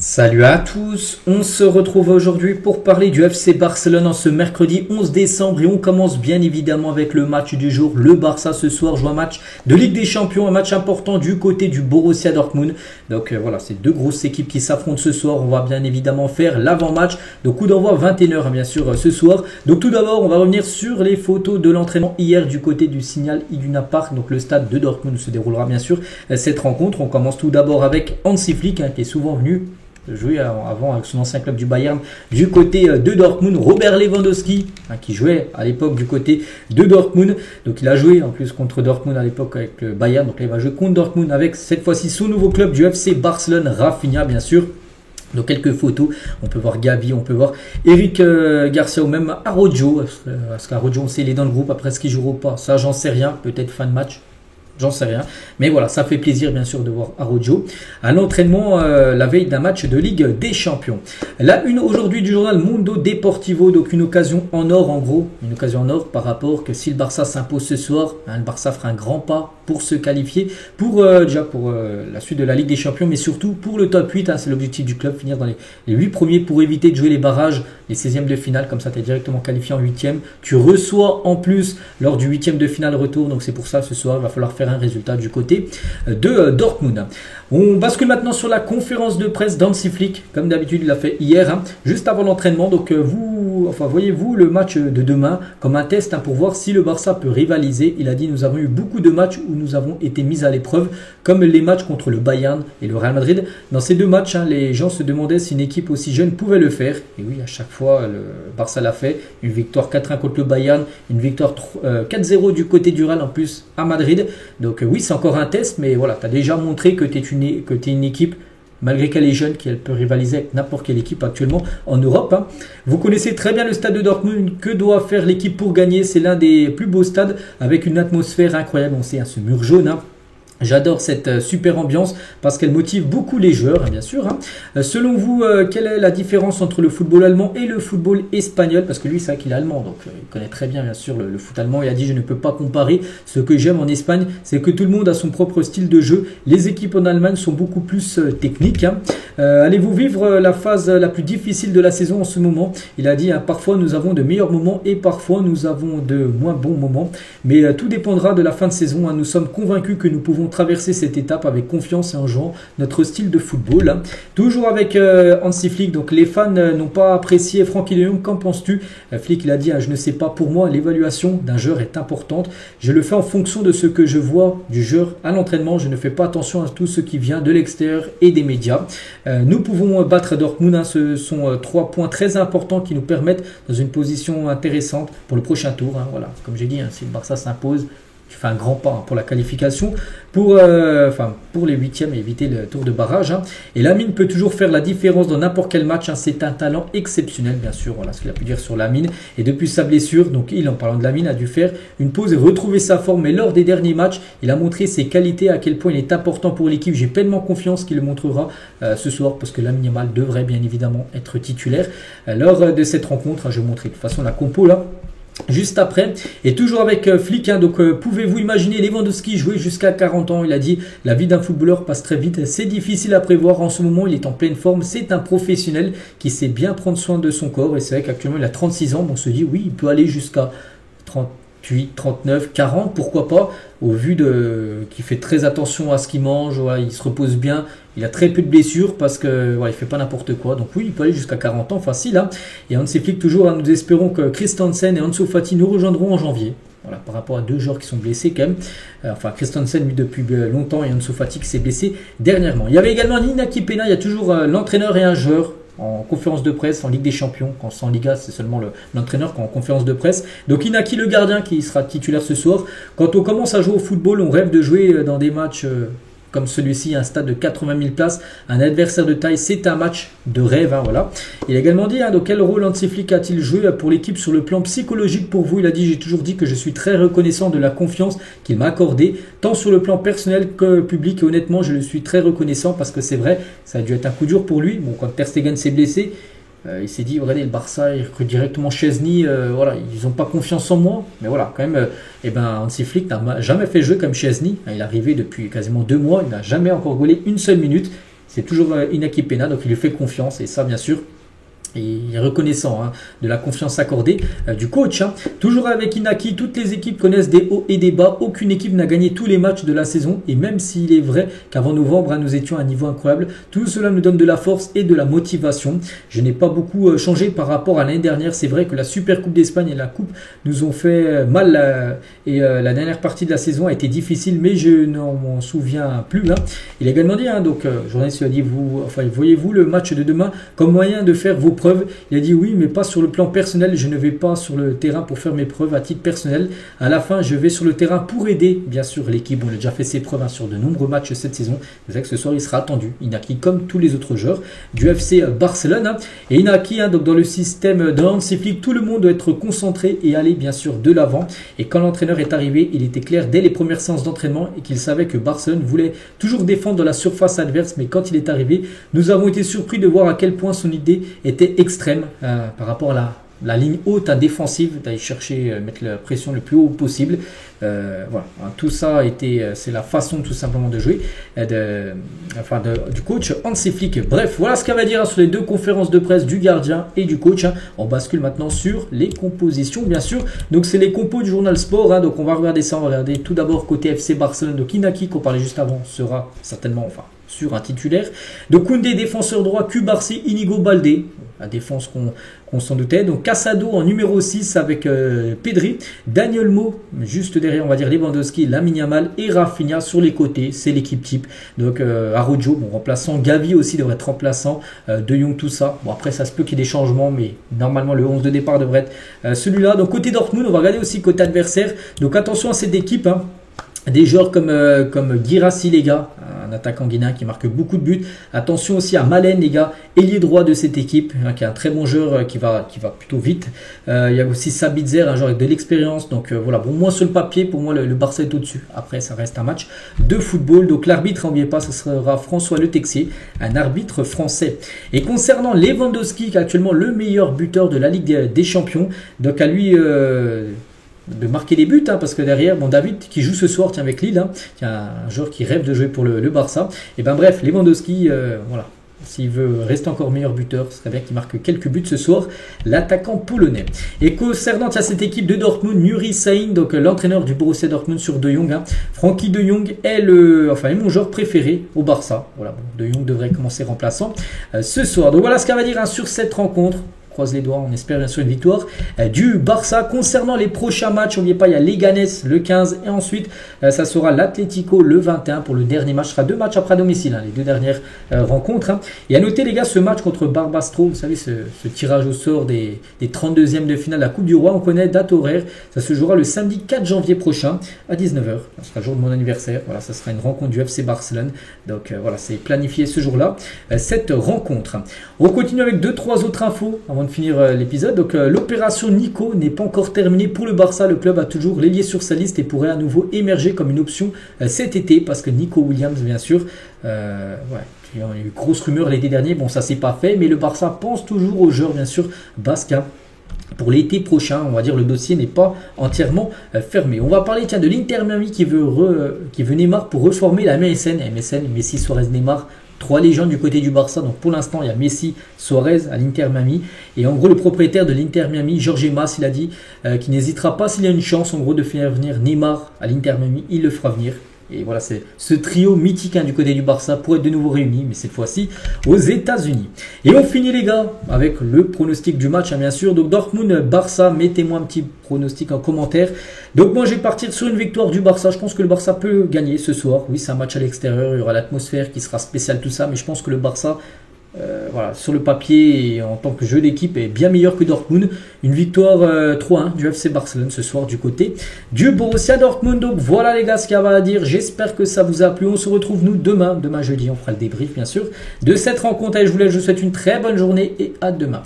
Salut à tous, on se retrouve aujourd'hui pour parler du FC Barcelone en ce mercredi 11 décembre et on commence bien évidemment avec le match du jour. Le Barça ce soir joue un match de Ligue des Champions, un match important du côté du Borussia Dortmund. Donc voilà, c'est deux grosses équipes qui s'affrontent ce soir. On va bien évidemment faire l'avant-match. Donc coup d'envoi 21h bien sûr ce soir. Donc tout d'abord on va revenir sur les photos de l'entraînement hier du côté du Signal Iduna Park, donc le stade de Dortmund où se déroulera bien sûr cette rencontre. On commence tout d'abord avec Hansi Flick qui est souvent venu joué avant avec son ancien club du Bayern du côté de Dortmund. Robert Lewandowski qui jouait à l'époque du côté de Dortmund, donc il a joué en plus contre Dortmund à l'époque avec le Bayern, donc là il va jouer contre Dortmund avec cette fois-ci son nouveau club du FC Barcelone, Rafinha bien sûr. Donc quelques photos, on peut voir Gavi, on peut voir Eric Garcia ou même Araujo. Est-ce qu'Araujo on sait il est dans le groupe, après est-ce qu'il jouera ou pas, ça j'en sais rien, peut-être fin de match. J'en sais rien. Mais voilà, ça fait plaisir bien sûr de voir Araujo à l'entraînement la veille d'un match de Ligue des Champions. La une aujourd'hui du journal Mundo Deportivo, donc une occasion en or en gros. Une occasion en or par rapport que si le Barça s'impose ce soir, le Barça fera un grand pas pour se qualifier pour déjà pour la suite de la Ligue des Champions, mais surtout pour le top 8. C'est l'objectif du club, finir dans les 8 premiers pour éviter de jouer les barrages, les 16e de finale. Comme ça, tu es directement qualifié en 8e. Tu reçois en plus lors du 8e de finale retour. Donc c'est pour ça ce soir, il va falloir faire un résultat du côté de Dortmund. On bascule maintenant sur la conférence de presse d'Hansi Flick, comme d'habitude il l'a fait hier, juste avant l'entraînement. Donc voyez-vous le match de demain comme un test pour voir si le Barça peut rivaliser. Il a dit nous avons eu beaucoup de matchs où nous avons été mis à l'épreuve, comme les matchs contre le Bayern et le Real Madrid. Dans ces deux matchs, les gens se demandaient si une équipe aussi jeune pouvait le faire. Et oui, à chaque fois, le Barça l'a fait. Une victoire 4-1 contre le Bayern, une victoire 4-0 du côté du Real en plus à Madrid. Donc oui, c'est encore un test, mais voilà, tu as déjà montré que tu es une équipe, malgré qu'elle est jeune, qu'elle peut rivaliser avec n'importe quelle équipe actuellement en Europe. Vous connaissez très bien le stade de Dortmund. Que doit faire l'équipe pour gagner? C'est l'un des plus beaux stades avec une atmosphère incroyable. On sait, ce mur jaune. J'adore cette super ambiance parce qu'elle motive beaucoup les joueurs, bien sûr. Selon vous, quelle est la différence entre le football allemand et le football espagnol? Parce que lui, c'est vrai qu'il est allemand, donc il connaît très bien sûr, le foot allemand. Il a dit, je ne peux pas comparer. Ce que j'aime en Espagne, c'est que tout le monde a son propre style de jeu. Les équipes en Allemagne sont beaucoup plus techniques. Allez-vous vivre la phase la plus difficile de la saison en ce moment? Il a dit, parfois nous avons de meilleurs moments et parfois nous avons de moins bons moments. Mais tout dépendra de la fin de saison. Nous sommes convaincus que nous pouvons traverser cette étape avec confiance et en jouant notre style de football. Toujours avec Hansi Flick, donc les fans n'ont pas apprécié Frenkie de Jong. Qu'en penses-tu? Flick il a dit, je ne sais pas, pour moi l'évaluation d'un joueur est importante, je le fais en fonction de ce que je vois du joueur à l'entraînement, je ne fais pas attention à tout ce qui vient de l'extérieur et des médias. Nous pouvons battre Dortmund, ce sont 3 points très importants qui nous permettent dans une position intéressante pour le prochain tour. Voilà, comme j'ai dit, si le Barça s'impose, tu fais un grand pas pour la qualification, pour les 8e et éviter le tour de barrage. Et Lamine peut toujours faire la différence dans n'importe quel match. C'est un talent exceptionnel, bien sûr. Voilà ce qu'il a pu dire sur Lamine. Et depuis sa blessure, donc il, en parlant de Lamine, a dû faire une pause et retrouver sa forme. Mais lors des derniers matchs, il a montré ses qualités, à quel point il est important pour l'équipe. J'ai pleinement confiance qu'il le montrera ce soir, parce que Lamine Yamal devrait bien évidemment être titulaire. Lors de cette rencontre, je vais vous montrer de toute façon la compo là. Juste après, et toujours avec Flick, donc pouvez-vous imaginer Lewandowski jouer jusqu'à 40 ans? Il a dit, la vie d'un footballeur passe très vite, c'est difficile à prévoir en ce moment, il est en pleine forme, c'est un professionnel qui sait bien prendre soin de son corps, et c'est vrai qu'actuellement il a 36 ans, on se dit oui, il peut aller jusqu'à 38, 39, 40, pourquoi pas, au vu qu'il fait très attention à ce qu'il mange, il se repose bien, il a très peu de blessures parce que il fait pas n'importe quoi. Donc oui, il peut aller jusqu'à 40 ans, facile. Et Hansi Flick toujours, nous espérons que Christensen et Ansu Fati nous rejoindront en janvier. Voilà, par rapport à 2 joueurs qui sont blessés quand même. Christensen lui depuis longtemps et Ansu Fati qui s'est blessé dernièrement. Il y avait également Inaki Peña, il y a toujours l'entraîneur et un joueur en conférence de presse en Ligue des Champions. Quand c'est en Liga, c'est seulement l'entraîneur qui est en conférence de presse. Donc Inaki le gardien qui sera titulaire ce soir. Quand on commence à jouer au football, on rêve de jouer dans des matchs comme celui-ci, un stade de 80 000 places, un adversaire de taille, c'est un match de rêve. Voilà. Il a également dit, donc quel rôle Hansi Flick a-t-il joué pour l'équipe sur le plan psychologique pour vous? Il a dit, j'ai toujours dit que je suis très reconnaissant de la confiance qu'il m'a accordée, tant sur le plan personnel que public, et honnêtement, je le suis très reconnaissant parce que c'est vrai, ça a dû être un coup dur pour lui. Bon, quand Ter Stegen s'est blessé, il s'est dit, regardez, le Barça, il recrute directement Chesney, voilà, ils n'ont pas confiance en moi. Mais voilà, quand même, Hansi Flick n'a jamais fait jeu comme Chesney. Il est arrivé depuis quasiment 2 mois, il n'a jamais encore gaulé une seule minute. c'est toujours Inaki Peña, donc il lui fait confiance, et ça bien sûr. Et il est reconnaissant de la confiance accordée du coach. Toujours avec Inaki, toutes les équipes connaissent des hauts et des bas. Aucune équipe n'a gagné tous les matchs de la saison. Et même s'il est vrai qu'avant novembre, nous étions à un niveau incroyable, tout cela nous donne de la force et de la motivation. Je n'ai pas beaucoup changé par rapport à l'année dernière. C'est vrai que la Super Coupe d'Espagne et la Coupe nous ont fait mal. Et la dernière partie de la saison a été difficile, mais je n'en m'en souviens plus. Il a également dit, donc journaliste lui a dit, voyez-vous le match de demain comme moyen de faire vos preuves. Il a dit oui, mais pas sur le plan personnel. Je ne vais pas sur le terrain pour faire mes preuves à titre personnel. À la fin, je vais sur le terrain pour aider, bien sûr, l'équipe. On a déjà fait ses preuves sur de nombreux matchs cette saison. C'est vrai que ce soir, il sera attendu. Inaki, comme tous les autres joueurs du FC Barcelone. Et Inaki, donc dans le système de Hansi Flick, tout le monde doit être concentré et aller, bien sûr, de l'avant. Et quand l'entraîneur est arrivé, il était clair dès les premières séances d'entraînement et qu'il savait que Barcelone voulait toujours défendre dans la surface adverse. Mais quand il est arrivé, nous avons été surpris de voir à quel point son idée était extrême par rapport à la ligne haute défensive, d'aller chercher, mettre la pression le plus haut possible. Voilà, tout ça c'est la façon tout simplement de jouer du coach Hansi Flick. Bref, voilà ce qu'elle va dire sur les deux conférences de presse du gardien et du coach. On bascule maintenant sur les compositions, bien sûr. Donc c'est les compos du journal Sport. Donc on va regarder ça. On va regarder tout d'abord côté FC Barcelone. Donc Inaki, qu'on parlait juste avant, sera certainement sur un titulaire. Donc Koundé, défenseur droit, Cubarsí, Inigo Baldé, la défense qu'on s'en doutait. Donc Casado en numéro 6 avec Pedri, Dani Olmo juste derrière, on va dire Lewandowski, Lamine Yamal et Rafinha sur les côtés. C'est l'équipe type. Donc Araujo, remplaçant, Gavi aussi devrait être remplaçant, De Jong, tout ça. Bon, après ça se peut qu'il y ait des changements, mais normalement le 11 de départ devrait être celui-là. Donc côté Dortmund, on va regarder aussi côté adversaire. Donc attention à cette équipe. Des joueurs comme Guirassy, les gars, un attaquant guinéen qui marque beaucoup de buts. Attention aussi à Malen, les gars, ailier droit de cette équipe, qui est un très bon joueur qui va plutôt vite. Il y a aussi Sabitzer, un joueur avec de l'expérience. Donc voilà, bon, moi sur le papier, pour moi le Barça est au-dessus. Après, ça reste un match de football. Donc l'arbitre, n'oubliez pas, ce sera François Le Texier, un arbitre français. Et concernant Lewandowski, qui est actuellement le meilleur buteur de la Ligue des Champions, donc à lui de marquer des buts, parce que derrière, David qui joue ce soir, avec Lille, qui est un joueur qui rêve de jouer pour le Barça. Et bref, Lewandowski, voilà, s'il veut rester encore meilleur buteur, ce serait bien qu'il marque quelques buts ce soir, l'attaquant polonais. Et concernant cette équipe de Dortmund, Nuri Sahin, donc l'entraîneur du Borussia Dortmund sur De Jong, Frankie De Jong est mon joueur préféré au Barça. Voilà, De Jong devrait commencer remplaçant ce soir. Donc voilà ce qu'elle va dire sur cette rencontre. Croise les doigts, on espère bien sûr une victoire du Barça. Concernant les prochains matchs, n'oubliez pas, il y a Leganés le 15 et ensuite ça sera l'Atlético le 21 pour le dernier match. Ce sera 2 matchs après à domicile, les 2 dernières rencontres. Et à noter les gars, ce match contre Barbastro, vous savez ce tirage au sort des 32e de finale de la Coupe du Roi, on connaît date horaire, ça se jouera le samedi 4 janvier prochain à 19h. Ce sera le jour de mon anniversaire, voilà, ça sera une rencontre du FC Barcelone. Donc voilà, c'est planifié ce jour-là, cette rencontre. On continue avec 2-3 autres infos avant de finir l'épisode. Donc l'opération Nico n'est pas encore terminée pour le Barça. Le club a toujours l'ailier sur sa liste et pourrait à nouveau émerger comme une option cet été, parce que Nico Williams, bien sûr, il y a eu une grosse rumeur l'été dernier. Bon, ça s'est pas fait, mais le Barça pense toujours aux joueurs, bien sûr, basques. Pour l'été prochain, on va dire, le dossier n'est pas entièrement fermé. On va parler de l'Inter Miami qui veut Neymar pour reformer la MSN, Messi, Suarez, Neymar. 3 légendes du côté du Barça. Donc pour l'instant, il y a Messi, Suarez à l'Inter Miami. Et en gros, le propriétaire de l'Inter Miami, Jorge Mas, il a dit qu'il n'hésitera pas s'il y a une chance en gros de faire venir Neymar à l'Inter Miami. Il le fera venir. Et voilà, c'est ce trio mythique du côté du Barça pour être de nouveau réuni, mais cette fois-ci aux États-Unis. Et on finit les gars avec le pronostic du match, bien sûr. Donc Dortmund-Barça, mettez-moi un petit pronostic en commentaire. Donc moi je vais partir sur une victoire du Barça. Je pense que le Barça peut gagner ce soir. Oui, c'est un match à l'extérieur, il y aura l'atmosphère qui sera spéciale, tout ça, mais je pense que le Barça, voilà, sur le papier et en tant que jeu d'équipe, est bien meilleur que Dortmund. Une victoire 3-1 du FC Barcelone ce soir du côté du Borussia Dortmund. Donc voilà les gars ce qu'il y a à dire. J'espère que ça vous a plu. On se retrouve nous demain jeudi. On fera le débrief bien sûr de cette rencontre. Et je vous souhaite une très bonne journée et à demain.